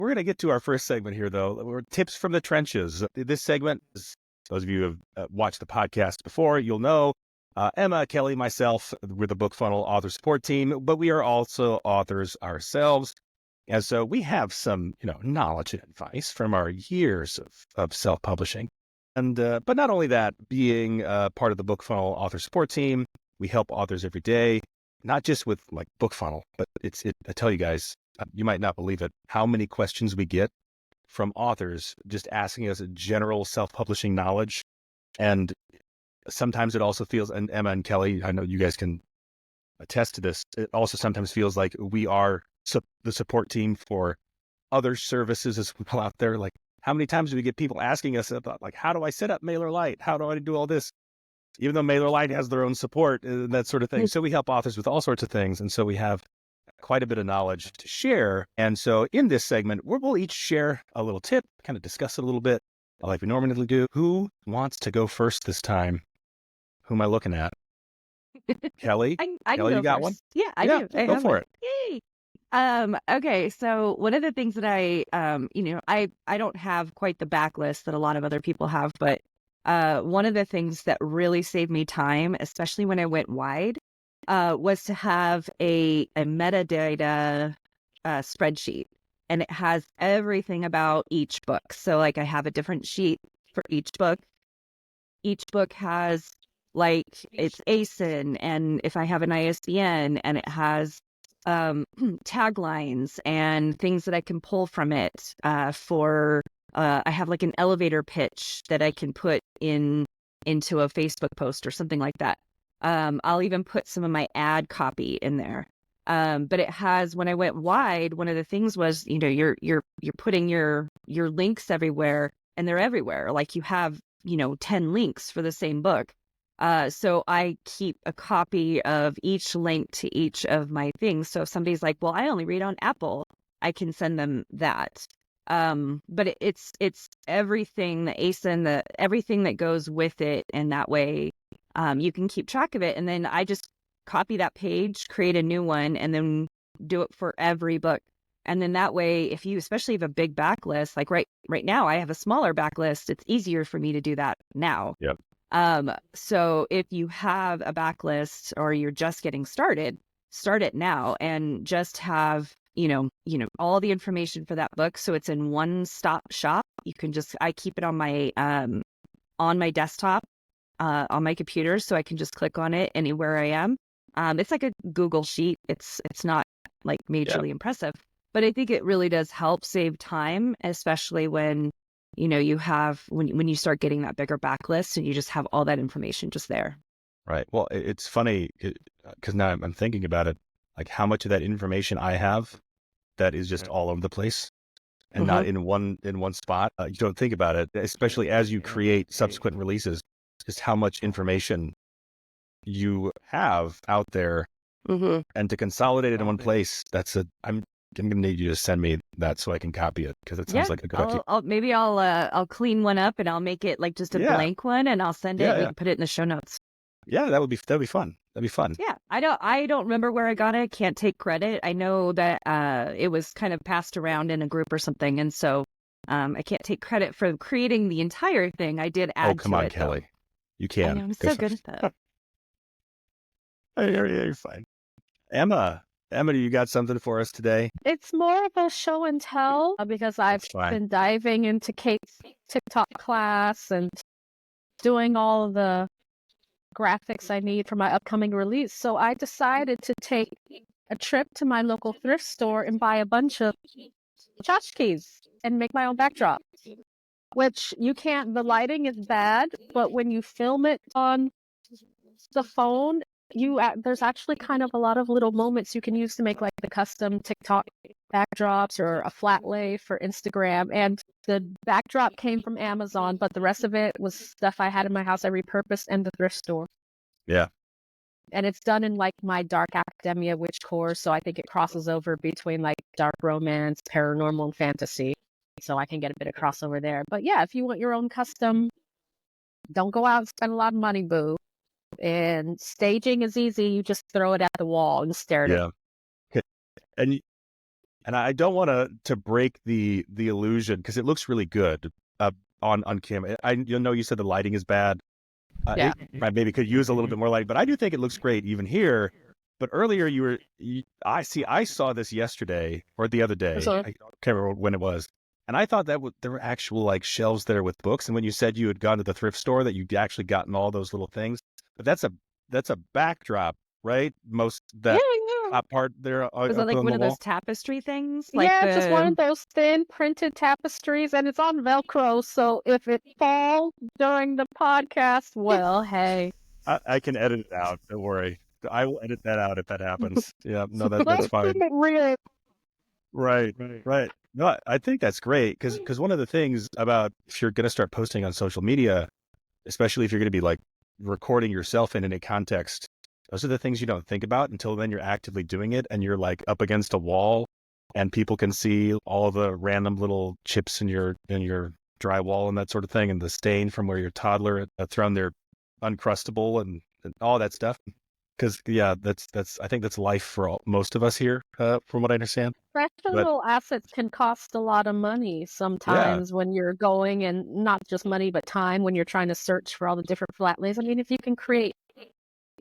We're going to get to our first segment here, though. We're tips from the trenches. This segment, those of you who have watched the podcast before, you'll know Emma, Kelly, myself, we're the BookFunnel author support team, but we are also authors ourselves. And so we have some, knowledge and advice from our years of self-publishing. And but not only that, being part of the BookFunnel author support team, we help authors every day, not just with like BookFunnel, but I tell you guys, you might not believe it, how many questions we get from authors just asking us a general self-publishing knowledge. And sometimes it also feels, and Emma and Kelly, I know you guys can attest to this, it also sometimes feels like we are the support team for other services as well out there. Like, how many times do we get people asking us about, like, how do I set up MailerLite? How do I do all this? Even though MailerLite has their own support and that sort of thing. So we help authors with all sorts of things. And so we have quite a bit of knowledge to share. And so in this segment, we'll each share a little tip, kind of discuss it a little bit, like we normally do. Who wants to go first this time? Who am I looking at? Kelly? I Kelly, can you go got first. one? Yeah, I do. I Go have for one. it. Yay. Okay, so one of the things that I don't have quite the backlist that a lot of other people have, but one of the things that really saved me time, especially when I went wide, was to have a metadata spreadsheet, and it has everything about each book. So like I have a different sheet for each book. Each book has like its ASIN, and if I have an ISBN, and it has taglines and things that I can pull from it I have like an elevator pitch that I can put into a Facebook post or something like that. I'll even put some of my ad copy in there. But it has, when I went wide, one of the things was, you're putting your links everywhere, and they're everywhere. Like you have, 10 links for the same book. So I keep a copy of each link to each of my things. So if somebody's like, well, I only read on Apple, I can send them that. But it's everything, the ASIN, everything that goes with it. And that way, you can keep track of it. And then I just copy that page, create a new one, and then do it for every book. And then that way, if you especially have a big backlist, like right now, I have a smaller backlist, it's easier for me to do that now. Yep. So if you have a backlist or you're just getting started, start it now and just have, all the information for that book. So it's in one stop shop. I keep it on my desktop, on my computer. So I can just click on it anywhere I am. It's like a Google sheet. It's not like majorly impressive, but I think it really does help save time, especially when you have, when you start getting that bigger backlist and you just have all that information just there. Right. Well, it's funny because now I'm thinking about it, like how much of that information I have that is just all over the place and not in one spot. You don't think about it, especially as you create subsequent releases, just how much information you have out there, and to consolidate it in one place. I'm going to need you to send me that so I can copy it, because it sounds like a good idea. I'll clean one up and I'll make it like just a blank one, and I'll send it. And we can put it in the show notes. Yeah, that'd be fun. That'd be fun. Yeah, I don't remember where I got it. Can't take credit. I know that it was kind of passed around in a group or something, and so I can't take credit for creating the entire thing. I did add. Oh, come on, Kelly. You can. I know, I'm so good at that. You're fine. Emma, you got something for us today? It's more of a show and tell because I've been diving into Kate's TikTok class and doing all of the graphics I need for my upcoming release. So I decided to take a trip to my local thrift store and buy a bunch of tchotchkes and make my own backdrop, which the lighting is bad, but when you film it on the phone, there's actually kind of a lot of little moments you can use to make like the custom TikTok backdrops or a flat lay for Instagram. And the backdrop came from Amazon, but the rest of it was stuff I had in my house I repurposed in the thrift store. Yeah. And it's done in like my dark academia witch core, so I think it crosses over between like dark romance, paranormal, and fantasy. So I can get a bit of crossover there. But yeah, if you want your own custom, don't go out and spend a lot of money, boo. And staging is easy. You just throw it at the wall and stare at it. Yeah. And And I don't want to break the illusion because it looks really good on camera. You said the lighting is bad. Yeah. It maybe could use a little bit more light, but I do think it looks great even here. But earlier I saw this yesterday or the other day. So, I can't remember when it was. And I thought that there were actual like shelves there with books. And when you said you had gone to the thrift store, that you'd actually gotten all those little things. But that's a backdrop, right? yeah, That yeah. top part there Was it up like on one the of wall. those tapestry things? Like Yeah, it's just one the of those thin printed tapestries, and it's on Velcro. So if it falls during the podcast, well, hey. I can edit it out. Don't worry. I will edit that out if that happens. Yeah, no, that's Let's fine. keep it real. Right. No, I think that's great because one of the things about if you're going to start posting on social media, especially if you're going to be like recording yourself in a context, those are the things you don't think about until then you're actively doing it and you're like up against a wall and people can see all the random little chips in your drywall and that sort of thing and the stain from where your toddler had thrown their Uncrustable and all that stuff. Because yeah, that's I think that's life for most of us here, from what I understand. But Professional assets can cost a lot of money yeah, sometimes when you're going, and not just money, but time when you're trying to search for all the different flat lays. I mean, if you can create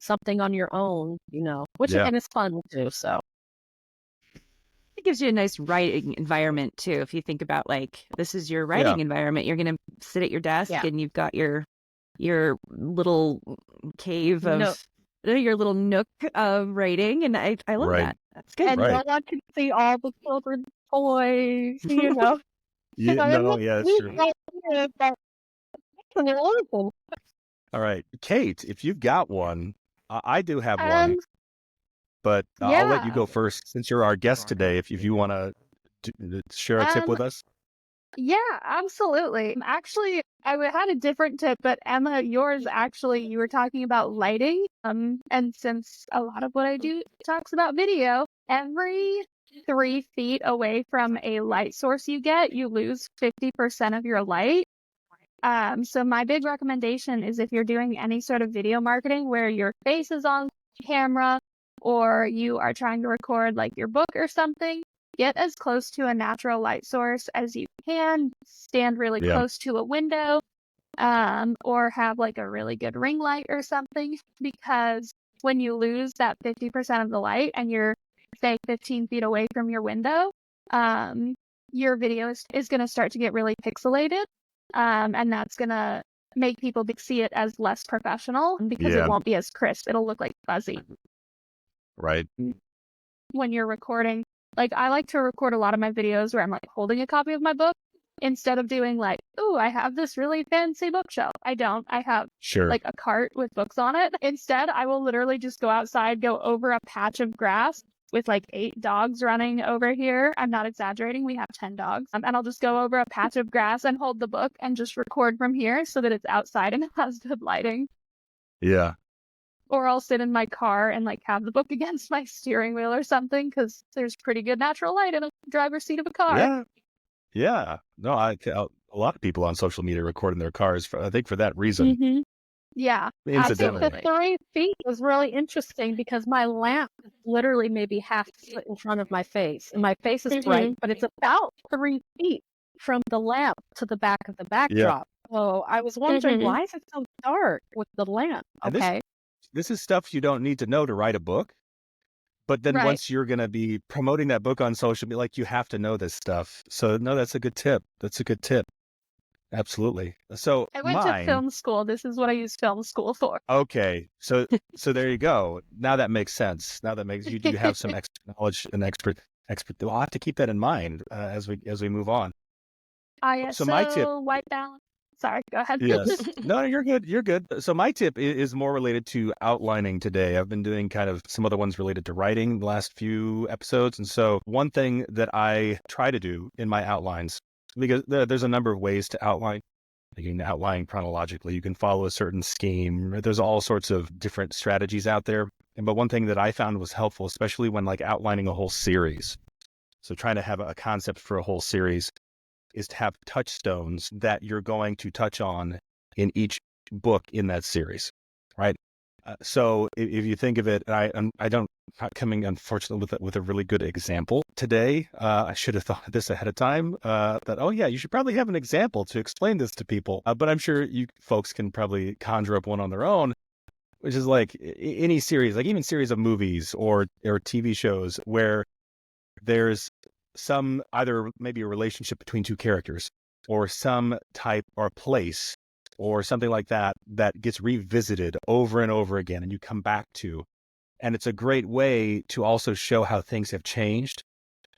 something on your own, yeah, and it's fun too. So it gives you a nice writing environment too. If you think about like this is your yeah, writing environment, you're gonna sit at your desk yeah, and you've got your little cave no, of your little nook of writing, and I love right, that. That's good. and no right. one can see all the children's toys. You know, Yeah, and no, that's yeah, that's neat true. idea, but it's wonderful. All right, Kate, if you've got one, I do have one, Um, but I'll let you yeah, go first since you're our guest today. If you want to share a tip um, with us. yeah, absolutely. Actually, had a different tip, but Emma, yours actually, you were talking about lighting. And since a lot of what I do talks about video, every 3 feet away from a light source you lose 50% of your light. So my big recommendation is if you're doing any sort of video marketing where your face is on camera or you are trying to record like your book or something, get as close to a natural light source as you can. Stand really Yeah, close to a window, or have like a really good ring light or something, because when you lose that 50% of the light and you're, say, 15 feet away from your window, your video is going to start to get really pixelated. And that's going to make people see it as less professional because it yeah, won't be as crisp. It'll look like fuzzy right. when you're recording. Like, I like to record a lot of my videos where I'm like holding a copy of my book instead of doing like, oh, I have this really fancy bookshelf. I don't. I have Sure. like a cart with books on it. Instead, I will literally just go outside, go over a patch of grass with like 8 dogs running over here. I'm not exaggerating. We have 10 dogs. And I'll just go over a patch of grass and hold the book and just record from here so that it's outside and it has good lighting. Yeah. Or I'll sit in my car and like have the book against my steering wheel or something because there's pretty good natural light in a driver's seat of a car. Yeah. Yeah. No, a lot of people on social media record in their cars, I think for that reason, Mm-hmm. Yeah, I think the incidentally. 3 feet was really interesting because my lamp is literally maybe half a foot in front of my face, and my face is bright, but it's about 3 feet from the lamp to the back of the Yeah. backdrop. So I was wondering, why is it so dark with the lamp? And Okay, this is stuff you don't need to know to write a book. But then right. once you're going to be promoting that book on social media, like you have to know this stuff. So no, that's a good tip. That's a good tip. Absolutely. So I went to mine, film school. This is what I use film school for. okay. So there you go. Now that makes sense. Now that makes you have some extra knowledge and expert. We'll have to keep that in mind as we move on. So my tip, ISO, white balance. Sorry, go ahead. yes. No, you're good. You're good. So my tip is more related to outlining today. I've been doing kind of some other ones related to writing the last few episodes. And so one thing that I try to do in my outlines, because there's a number of ways to outline. You can outline chronologically. You can follow a certain scheme. There's all sorts of different strategies out there. But one thing that I found was helpful, especially when like outlining a whole series. So trying to have a concept for a whole series is to have touchstones that you're going to touch on in each book in that series, right? So if you think of it, I don't not coming, unfortunately, with a really good example today. I should have thought of this ahead of time, that, oh yeah, you should probably have an example to explain this to people. But I'm sure you folks can probably conjure up one on their own, which is like any series, like even series of movies or TV shows where there's some, either maybe a relationship between two characters or some type or place or something like that gets revisited over and over again, and you come back to. And it's a great way to also show how things have changed,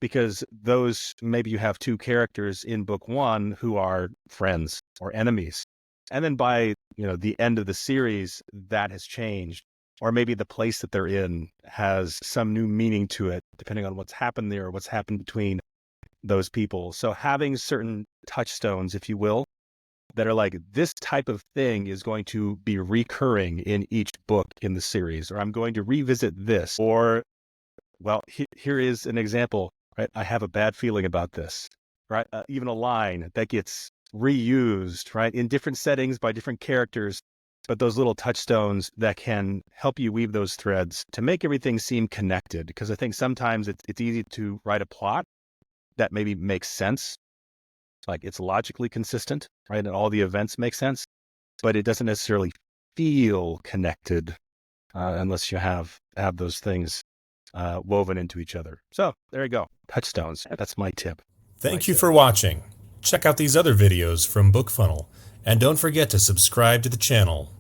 because those, maybe you have two characters in book one who are friends or enemies. And then by, the end of the series, that has changed. Or maybe the place that they're in has some new meaning to it, depending on what's happened there or what's happened between those people. So having certain touchstones, if you will, that are like, this type of thing is going to be recurring in each book in the series, or I'm going to revisit this, or, well, here is an example, right? I have a bad feeling about this, right? Even a line that gets reused, right, in different settings by different characters, but those little touchstones that can help you weave those threads to make everything seem connected. Because I think sometimes it's easy to write a plot that maybe makes sense, like it's logically consistent, right? And all the events make sense, but it doesn't necessarily feel connected unless you have those things woven into each other. So there you go. Touchstones. That's my tip. Thank you for watching. Check out these other videos from BookFunnel, and don't forget to subscribe to the channel.